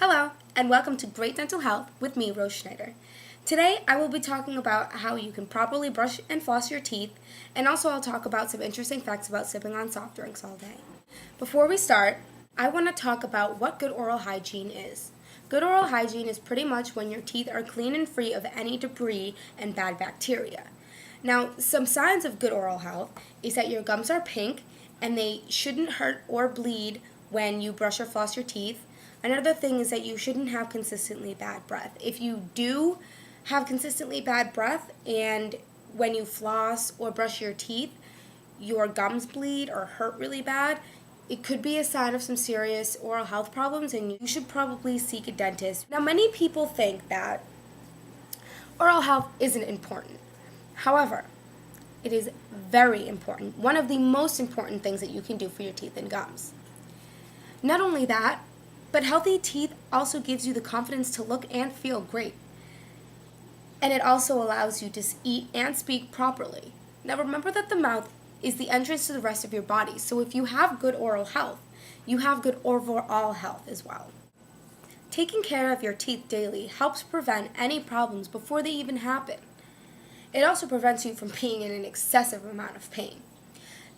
Hello, and welcome to Great Dental Health with me, Rose Schneider. Today, I will be talking about how you can properly brush and floss your teeth, and also I'll talk about some interesting facts about sipping on soft drinks all day. Before we start, I want to talk about what good oral hygiene is. Good oral hygiene is pretty much when your teeth are clean and free of any debris and bad bacteria. Now, some signs of good oral health is that your gums are pink and they shouldn't hurt or bleed when you brush or floss your teeth. Another thing is that you shouldn't have consistently bad breath. If you do have consistently bad breath and when you floss or brush your teeth, your gums bleed or hurt really bad, it could be a sign of some serious oral health problems and you should probably seek a dentist. Now, many people think that oral health isn't important. However, it is very important. One of the most important things that you can do for your teeth and gums. Not only that, but healthy teeth also gives you the confidence to look and feel great. And it also allows you to eat and speak properly. Now remember that the mouth is the entrance to the rest of your body. So if you have good oral health, you have good overall health as well. Taking care of your teeth daily helps prevent any problems before they even happen. It also prevents you from being in an excessive amount of pain.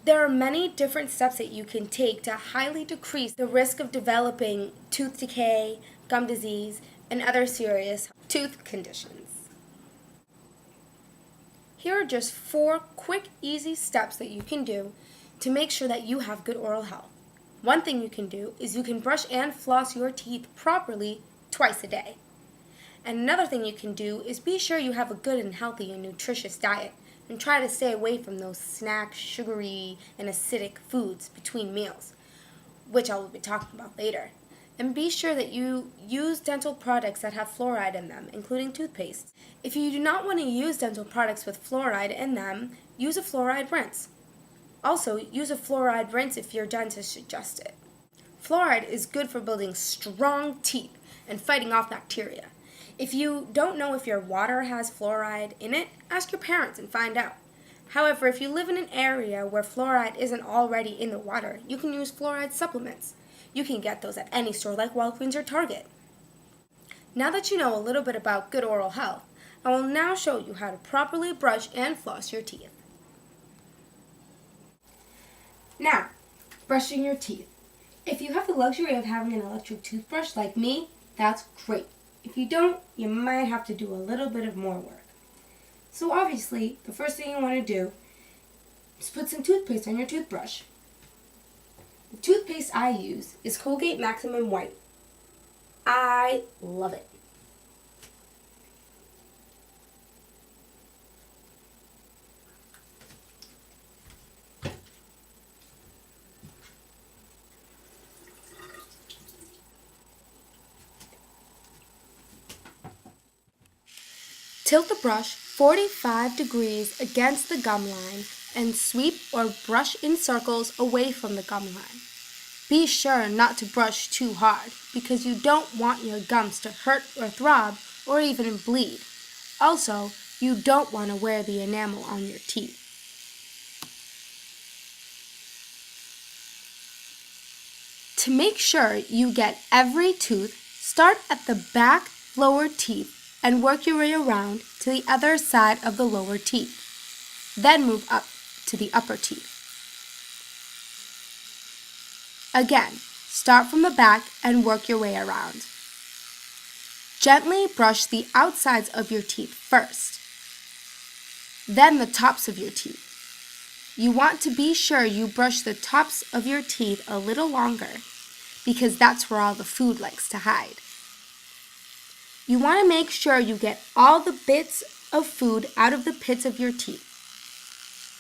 There are many different steps that you can take to highly decrease the risk of developing tooth decay, gum disease, and other serious tooth conditions. Here are just 4 quick, easy steps that you can do to make sure that you have good oral health. One thing you can do is you can brush and floss your teeth properly twice a day. And another thing you can do is be sure you have a good and healthy and nutritious diet and try to stay away from those snack, sugary, and acidic foods between meals, which I will be talking about later. And be sure that you use dental products that have fluoride in them, including toothpaste. If you do not want to use dental products with fluoride in them, use a fluoride rinse. Also, use a fluoride rinse if your dentist suggests it. Fluoride is good for building strong teeth and fighting off bacteria. If you don't know if your water has fluoride in it, ask your parents and find out. However, if you live in an area where fluoride isn't already in the water, you can use fluoride supplements. You can get those at any store like Walgreens or Target. Now that you know a little bit about good oral health, I will now show you how to properly brush and floss your teeth. Now, brushing your teeth. If you have the luxury of having an electric toothbrush like me, that's great. If you don't, you might have to do a little bit of more work. So obviously, the first thing you want to do is put some toothpaste on your toothbrush. The toothpaste I use is Colgate Maximum White. I love it. Tilt the brush 45 degrees against the gum line and sweep or brush in circles away from the gum line. Be sure not to brush too hard because you don't want your gums to hurt or throb or even bleed. Also, you don't want to wear the enamel on your teeth. To make sure you get every tooth, start at the back lower teeth and work your way around to the other side of the lower teeth. Then move up to the upper teeth. Again, start from the back and work your way around. Gently brush the outsides of your teeth first, then the tops of your teeth. You want to be sure you brush the tops of your teeth a little longer because that's where all the food likes to hide. You want to make sure you get all the bits of food out of the pits of your teeth.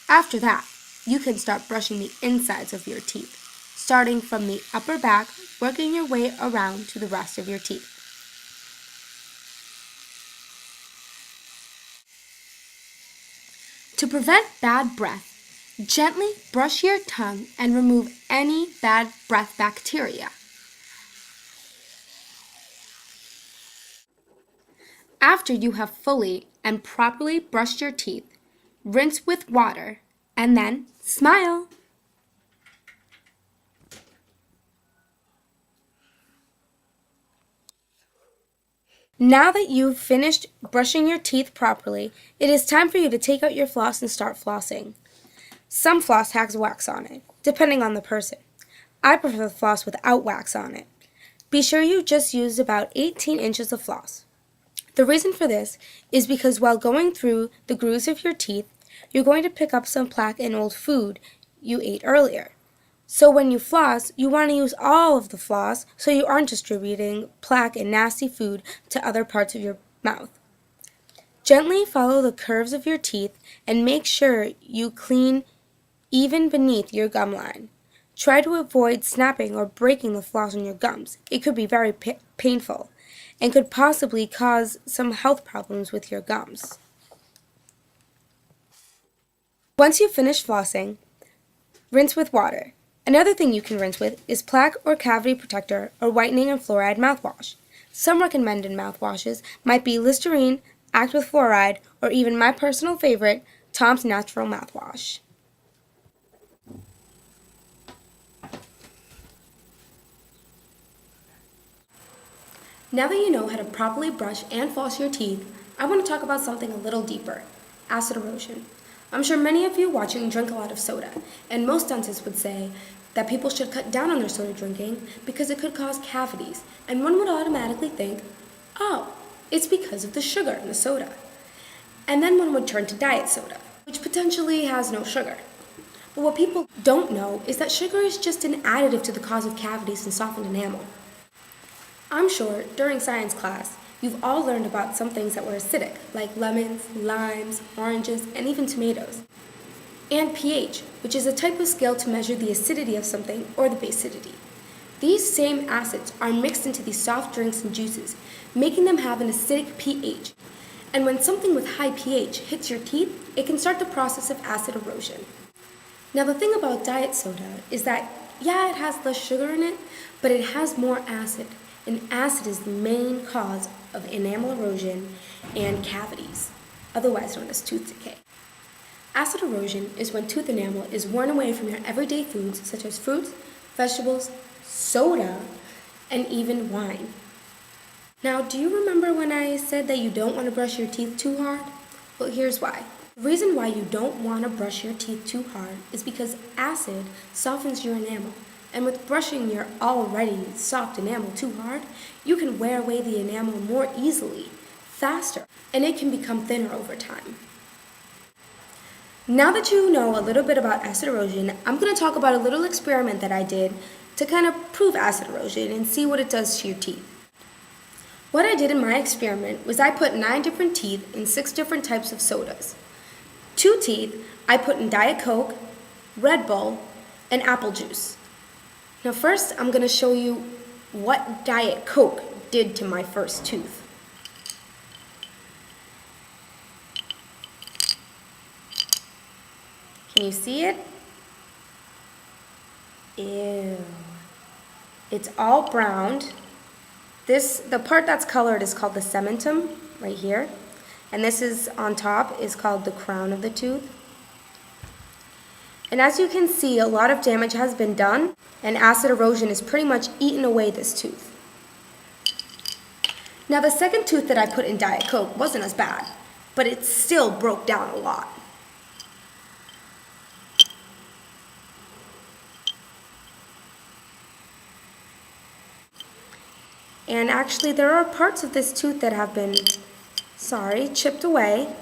After that, you can start brushing the insides of your teeth, starting from the upper back, working your way around to the rest of your teeth. To prevent bad breath, gently brush your tongue and remove any bad breath bacteria. After you have fully and properly brushed your teeth, rinse with water and then smile. Now that you've finished brushing your teeth properly, it is time for you to take out your floss and start flossing. Some floss has wax on it, depending on the person. I prefer the floss without wax on it. Be sure you just use about 18 inches of floss. The reason for this is because while going through the grooves of your teeth, you're going to pick up some plaque and old food you ate earlier. So when you floss, you want to use all of the floss so you aren't distributing plaque and nasty food to other parts of your mouth. Gently follow the curves of your teeth and make sure you clean even beneath your gum line. Try to avoid snapping or breaking the floss on your gums. It could be very painful and could possibly cause some health problems with your gums. Once you've finished flossing, rinse with water. Another thing you can rinse with is plaque or cavity protector or whitening and fluoride mouthwash. Some recommended mouthwashes might be Listerine, Act with Fluoride, or even my personal favorite, Tom's Natural Mouthwash. Now that you know how to properly brush and floss your teeth, I want to talk about something a little deeper, acid erosion. I'm sure many of you watching drink a lot of soda, and most dentists would say that people should cut down on their soda drinking because it could cause cavities, and one would automatically think, oh, it's because of the sugar in the soda. And then one would turn to diet soda, which potentially has no sugar. But what people don't know is that sugar is just an additive to the cause of cavities and softened enamel. I'm sure during science class, you've all learned about some things that were acidic, like lemons, limes, oranges, and even tomatoes. And pH, which is a type of scale to measure the acidity of something or the basicity. These same acids are mixed into these soft drinks and juices, making them have an acidic pH. And when something with high pH hits your teeth, it can start the process of acid erosion. Now the thing about diet soda is that, yeah, it has less sugar in it, but it has more acid. And acid is the main cause of enamel erosion and cavities, otherwise known as tooth decay. Acid erosion is when tooth enamel is worn away from your everyday foods such as fruits, vegetables, soda, and even wine. Now, do you remember when I said that you don't want to brush your teeth too hard? Well, here's why. The reason why you don't want to brush your teeth too hard is because acid softens your enamel. And with brushing your already soft enamel too hard, you can wear away the enamel more easily, faster, and it can become thinner over time. Now that you know a little bit about acid erosion, I'm going to talk about a little experiment that I did to kind of prove acid erosion and see what it does to your teeth. What I did in my experiment was I put 9 different teeth in 6 different types of sodas. 2 teeth I put in Diet Coke, Red Bull, and apple juice. Now first, I'm going to show you what Diet Coke did to my first tooth. Can you see it? Ew. It's all browned. The part that's colored is called the cementum, right here. And this is on top is called the crown of the tooth. And as you can see, a lot of damage has been done, and acid erosion has pretty much eaten away this tooth. Now the second tooth that I put in Diet Coke wasn't as bad, but it still broke down a lot. And actually there are parts of this tooth that have been, chipped away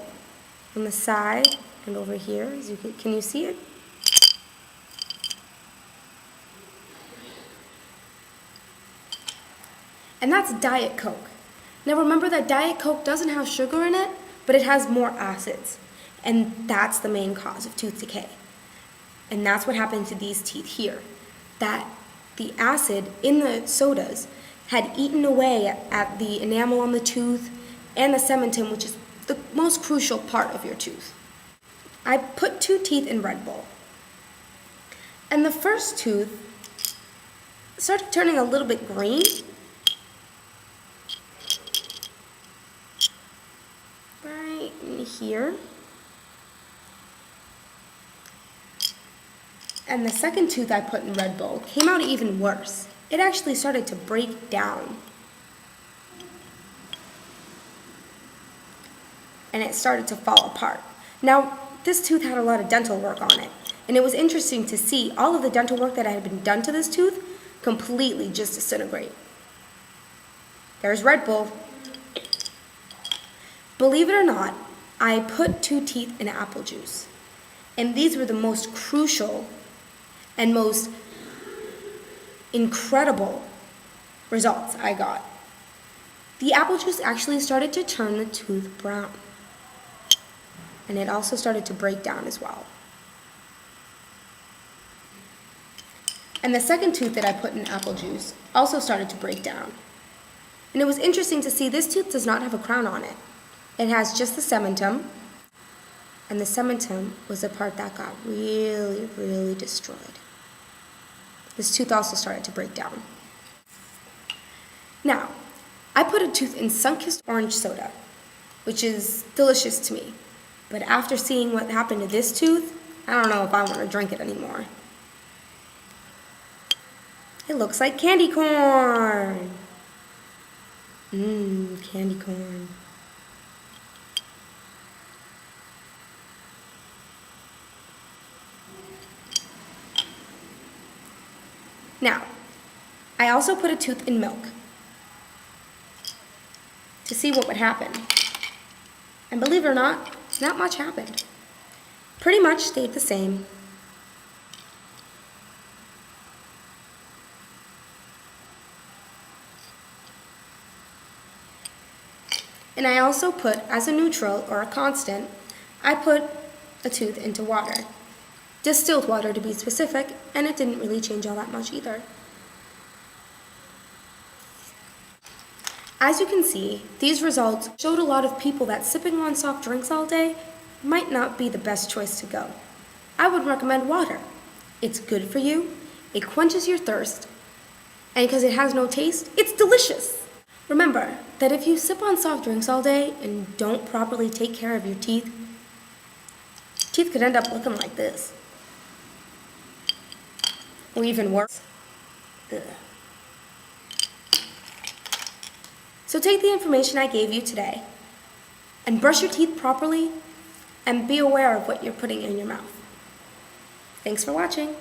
on the side and over here. Can you see it? And that's Diet Coke. Now remember that Diet Coke doesn't have sugar in it, but it has more acids. And that's the main cause of tooth decay. And that's what happened to these teeth here. That the acid in the sodas had eaten away at the enamel on the tooth and the cementum, which is the most crucial part of your tooth. I put 2 teeth in Red Bull. And the first tooth started turning a little bit green. Right in here. And the second tooth I put in Red Bull came out even worse. It actually started to break down. and it started to fall apart. Now, this tooth had a lot of dental work on it, and it was interesting to see all of the dental work that had been done to this tooth completely just disintegrate. There's Red Bull. Believe it or not, I put 2 teeth in apple juice, and these were the most crucial and most incredible results I got. The apple juice actually started to turn the tooth brown, and it also started to break down as well. And the second tooth that I put in apple juice also started to break down. And it was interesting to see this tooth does not have a crown on it. It has just the cementum, and the cementum was the part that got really, really destroyed. This tooth also started to break down. Now, I put a tooth in sun-kissed orange soda, which is delicious to me. But after seeing what happened to this tooth, I don't know if I want to drink it anymore. It looks like candy corn. Candy corn. Now, I also put a tooth in milk to see what would happen. And believe it or not much happened. Pretty much stayed the same. And I also put, as a neutral or a constant, I put a tooth into water. Distilled water to be specific, and it didn't really change all that much either. As you can see, these results showed a lot of people that sipping on soft drinks all day might not be the best choice to go. I would recommend water. It's good for you, it quenches your thirst, and because it has no taste, it's delicious. Remember that if you sip on soft drinks all day and don't properly take care of your teeth could end up looking like this. Or even worse. Ugh. So take the information I gave you today and brush your teeth properly and be aware of what you're putting in your mouth. Thanks for watching.